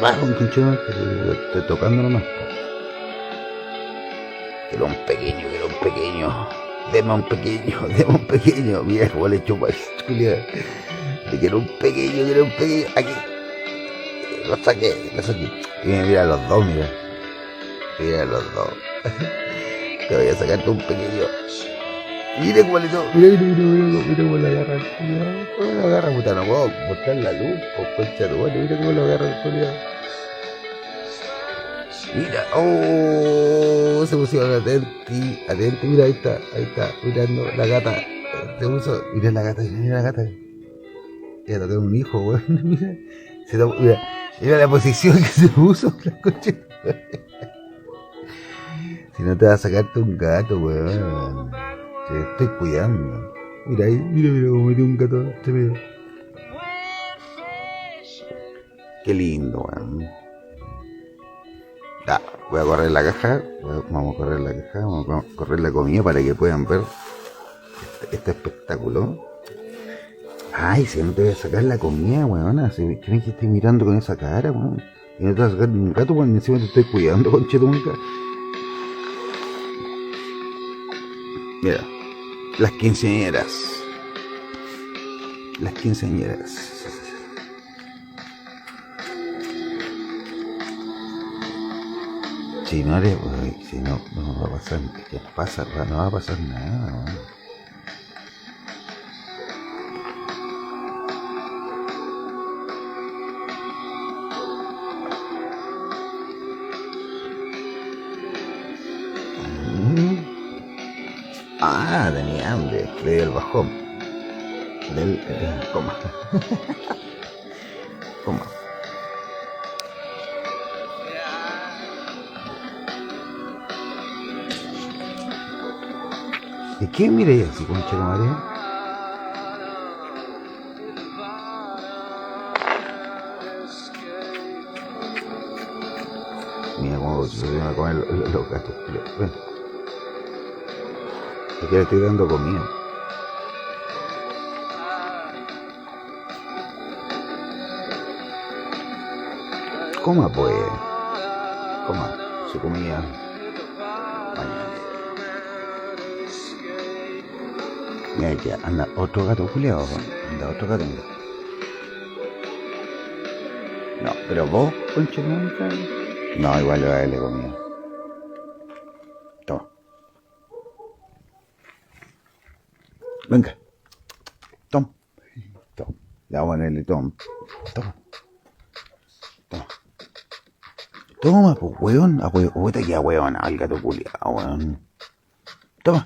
bajo un pinche, estoy tocando nomás. Quiero un pequeño. Deme un pequeño. Viejo, le chupa chulia. Le quiero un pequeño. Aquí. Lo saqué. Y mira los dos, mira. Mira los dos. Te voy a sacarte un pequeño. Mira cómo le toco. Mira cómo lo agarra. ¿Cómo lo agarra? Puta, no puedo mostrar la luz. Concha de madre. Mira cómo lo agarra el culiao. Mira, se pusieron atenti, mira, ahí está, mirando la gata, mira la gata, ya tengo un hijo, weón, mira la posición que se puso, la coche. Si no te vas a sacarte un gato, weón, te estoy cuidando, mira ahí, mira cómo metió un gato, qué lindo, weón. Voy a correr la caja, vamos a correr la comida para que puedan ver este espectáculo. Ay, si no te voy a sacar la comida, weón, si tienes que estar mirando con esa cara, weón, y no te vas a sacar un gato, weón, encima te estoy cuidando, conchetumica. Mira, las quinceañeras. Si no eres, si no va a pasar, no va a pasar nada, weón. Tenía hambre, le di el bajón. Coma. ¿Y qué miré así, concha de madre? Mira cómo se van a comer los gatos. Bueno, aquí le estoy dando comida. Coma pues. Coma su comida. Mira que anda otro gato culiado, anda otro gato, mira. No, pero vos, concha de madre. No, igual le voy a darle comida. Toma. Venga. Toma. Le vamos a ponerle toma. Toma, pues, weón. Puta que weón, al gato culiado, weón. Toma.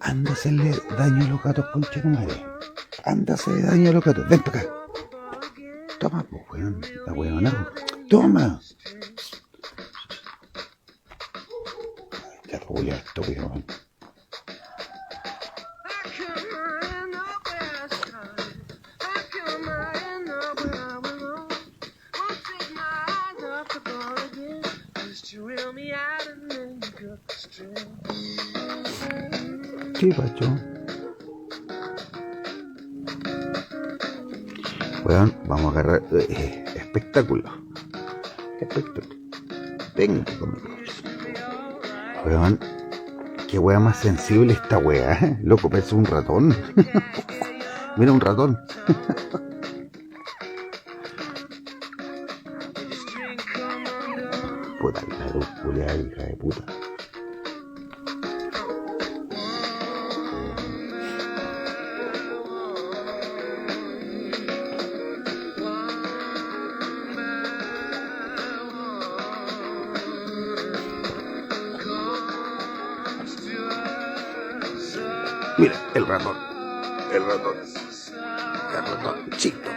Anda a hacerle daño a los gatos, concha de madre. Anda a hacerle daño a los gatos. Ven para acá. Toma, pues, weón. La weón. Toma. Gato culiado, estúpido, weón. ¿Qué pacho? Weón, vamos a agarrar espectáculo. Venga conmigo. Weón, qué wea más sensible esta wea, loco, parece un ratón. Mira un ratón. Puta, la luz culiada, hija de puta. Mira, el ratoncito.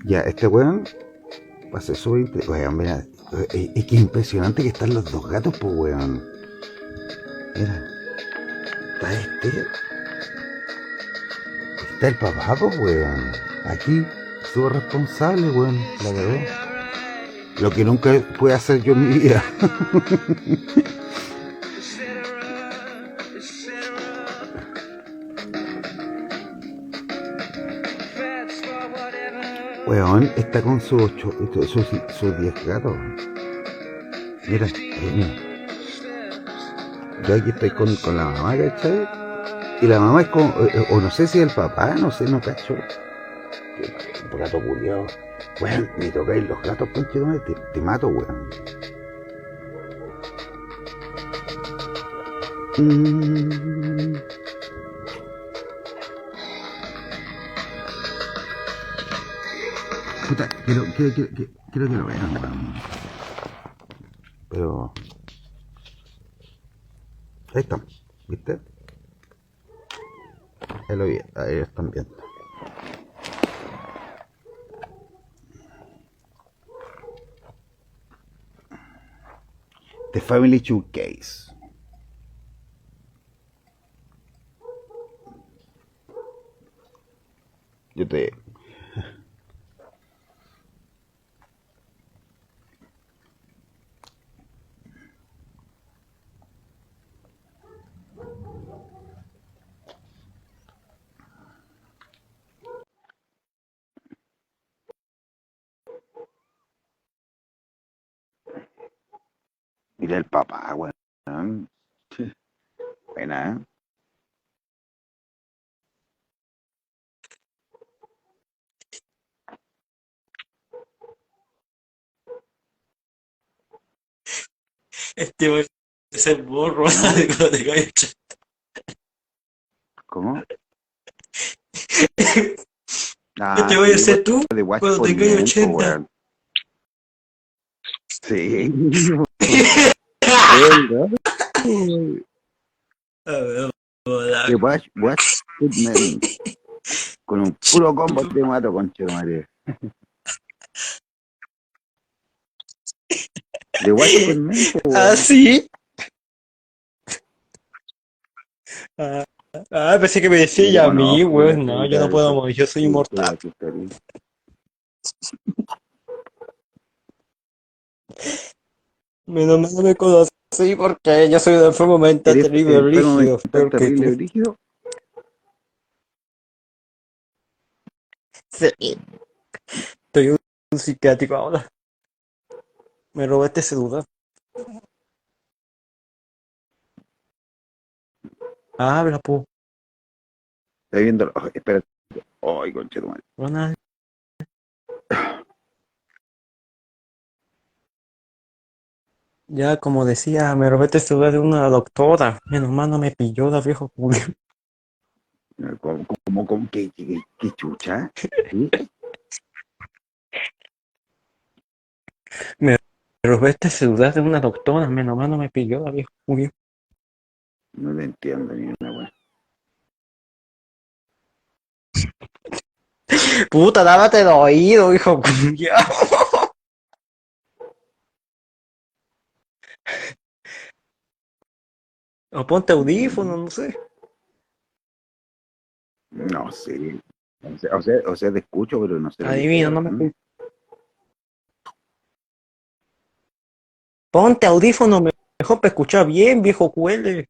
Ya, este weón va a ser súper... Weón, mira, es que impresionante que están los dos gatos, pues, weón. Mira, está el papá, pues, weón. Aquí, súper responsable, weón, la cagó. Lo que nunca pude hacer yo en mi vida. Weón, está con sus 10 gatos. Mira, mira. Yo aquí estoy con la mamá, ¿cachai? Y la mamá es como, o no sé si el papá, no sé, no cacho. Qué gato culiao. Weón, me tocáis los gatos, conche, te mato, weón. Mm. Puta, quiero que lo vean, weón. Pero. Ahí están, ¿viste? Ahí lo vi, ahí lo están viendo. The Family Showcase. Yo te. Mira el papá, weón. Buena, ¿eh? Este voy a ser burro, ¿Cómo? de cuando te caigas. ¿Cómo? Este Ah, voy a sí, pues ser tú de Watch cuando por tengáis Men, pues, 80. weón. Sí. Es verdad, weón. A ver, hola. The Watch por Men. Con un puro combo te mato, conche de madre. The Watch por Men, pues, ¿Ah, weón. sí? Ah, pensé que me Yo decía te ya a mí, conozco, la weón. No, yo carita no de puedo morir, yo soy de inmortal. Watch Story. Menos mal no me conocí porque yo soy un enfermo mental ¿Eres terrible, enfermo rígido, mental peor que terrible, tú. brígido? Sí, estoy un psiquiátrico ahora. Me robaste ese duda. Habla, po. Está viendo. Oh, espera. Ay, conche de madre. Ronald. Ya, como decía, me robaste ese duda de una doctora. Menos mal no me pilló la viejo culo. ¿Cómo, qué chucha? ¿Sí? Me robaste ese duda de una doctora. Menos mal no me pilló la viejo culo. No le entiendo ni una weá. Puta, lávate el oído, hijo culiao. O ponte audífono, no sé. No sé. O sea, te escucho, pero no sé lo que está Adivina, no me pasando. escucho. Ponte audífono mejor para escuchar bien, viejo cuele.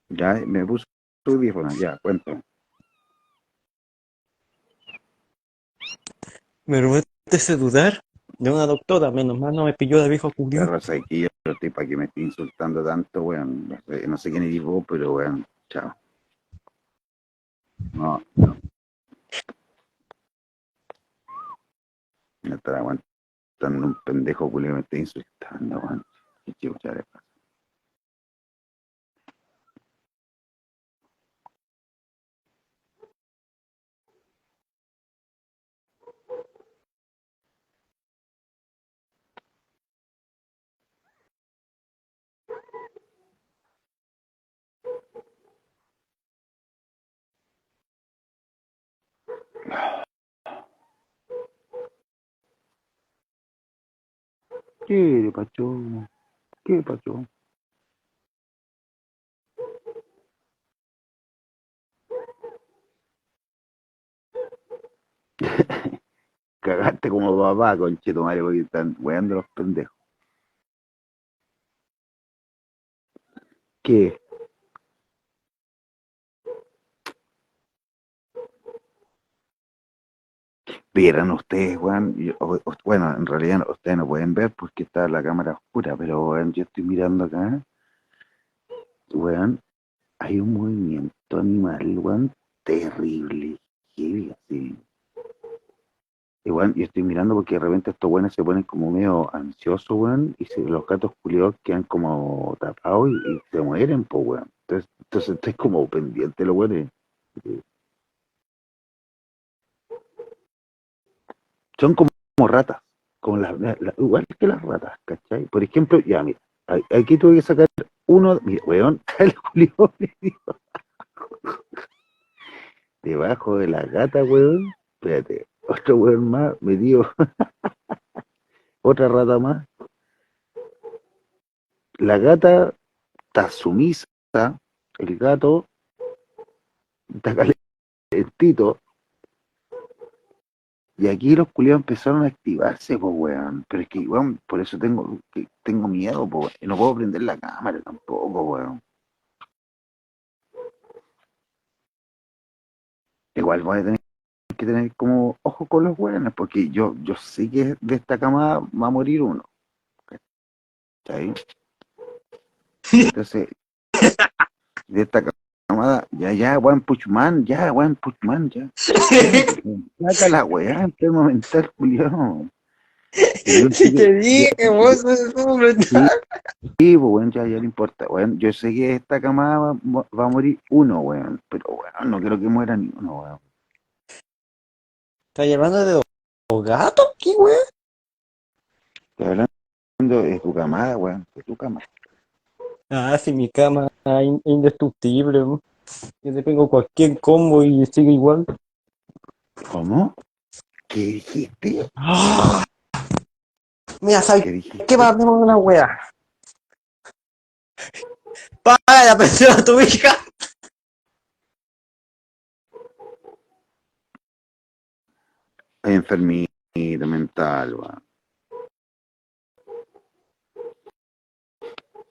Ya me puso tu audífono, ya, cuento. Me robaste ese dudar de una doctora. Menos mal no me pilló de viejo La culiao. raza aquí, yo estoy para que me esté insultando tanto, weón. No sé quién eres vos, pero weón, chao. No, no estar aguantando un pendejo culio que me esté insultando, weón. Qué chucha le pasa. ¿Qué le pasó? ¿Qué pasó? cagaste como papá, conchetumare, porque están weando los pendejos. ¿Qué? Vieran ustedes, weón. Bueno, en realidad ustedes no pueden ver porque está la cámara oscura, pero weón, yo estoy mirando acá, weón, hay un movimiento animal, weón, terrible, heavy, así. Igual, yo estoy mirando porque de repente estos weones se ponen como medio ansiosos, weón, y los gatos culiados quedan como tapados y se mueren, pues, weón. Entonces estoy como pendiente, los weones. Son como ratas, como igual que las ratas, ¿cachai? Por ejemplo, ya, mira, aquí tuve que sacar uno, mira, weón, el culiado me dio debajo de la gata, weón. Espérate, otro weón más me dio otra rata más. La gata está sumisa, el gato está calentito, y aquí los culiados empezaron a activarse, pues, weón. Pero es que, weón, por eso tengo miedo, pues, y no puedo prender la cámara tampoco, weón. Igual voy a tener que tener como ojo con los weones, porque yo sé que de esta camada va a morir uno, ¿cachai? Entonces, de esta camada, ya, Juan Puchman, ya. Saca la weá, enfermo mental, culiado. Pero yo sé Si te que, dije, vos sos un sí, mental. sí, pues, weón, ya no importa, weón. Yo sé que de esta camada va a morir uno, weón, pero weón, no quiero que muera ni uno, weón. ¿Estás llamando de dos gatos? ¿Qué weón? Estoy hablando de tu camada, weón, de tu camada. Ah, si mi cama es indestructible, weón. Yo te pego cualquier combo y sigue igual. ¿Cómo? ¿Qué dijiste? ¡Ah! Mira, ¿sabes ¿Qué qué dijiste? más hacemos una wea? Paga la pensión a tu hija. Enfermita mental, weón.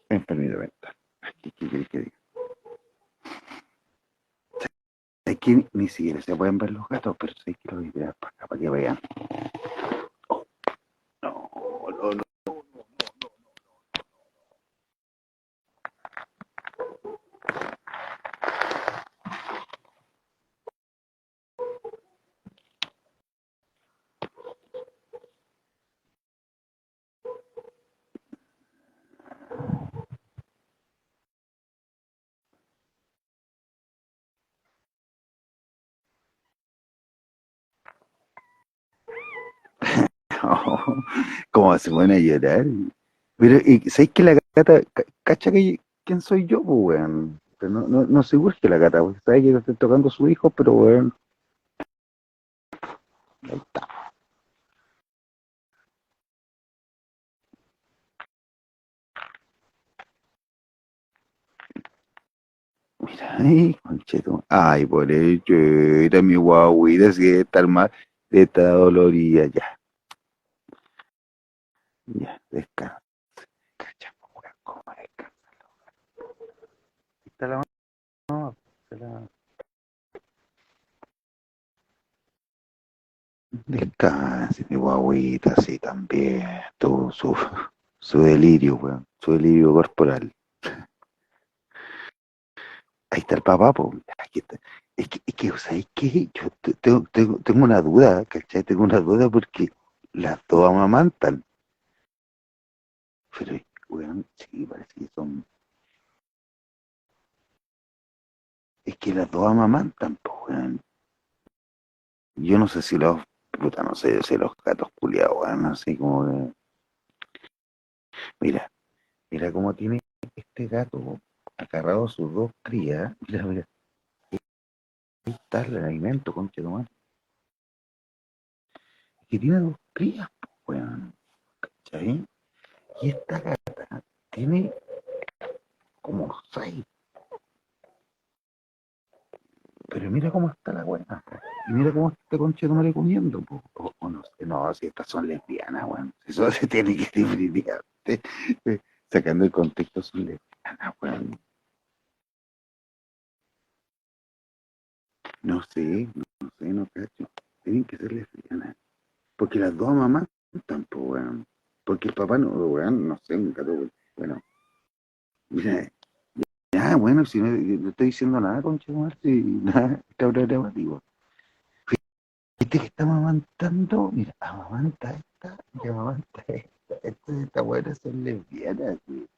Enfermita mental. ¿Qué querés que diga? Es que ni siquiera se pueden ver los gatos, pero sí que los voy a tirar para acá, para que vean. Oh, no, no, no. ¿Cómo se pone a llorar? Pero, ¿sabes que la gata, cacha que quién soy yo, pues, weón? Pero no se urge la gata, porque sabe que estoy tocando a su hijo, pero, weón, ahí está. Mira, ay, concheto. Ay, por hecho, era mi guaguita, así que debe estar mal, de esta dolorida, ya, ya, descansa. Cacha, pues, weón, ¿cómo descansa? Ahí está la mamá, está la- Descanse, mi guaguita, sí, también, todo su delirio, weón, su delirio corporal. Ahí está el papá, pues. Aquí está. ¿Sabes qué? Yo tengo una duda, ¿cachai? Tengo una duda porque las dos amamantan. Pero, weón, sí, parece que son. Es que las dos amamantan, pues, weón. Yo no sé si los. Puta, no sé si los gatos culiados, weón, así como que. Mira, mira cómo tiene este gato agarrado a sus dos crías. Mira, ahí está el alimento, concha de madre. Que tiene dos crías, pues, weón. ¿Cachai? Y esta gata tiene como seis. Pero mira cómo está la weá. Y mira cómo está este conche de madre comiendo, po. O no sé, no, no, si estas son lesbianas, weón. Eso se tiene que definitivamente, sacando el contexto, son lesbianas, weón. No sé, no sé, no cacho. Tienen que ser lesbianas. Porque las dos mamás tampoco, weón. Porque el papá no, weón, no sé, un gato, weón. Bueno, mira, ya, bueno, si no estoy diciendo nada, concha de madre, si nada, cabrón llamativo. Viste que está amamantando, mira, amamanta esta y amamanta esta. Esta buena son lesbianas, güey.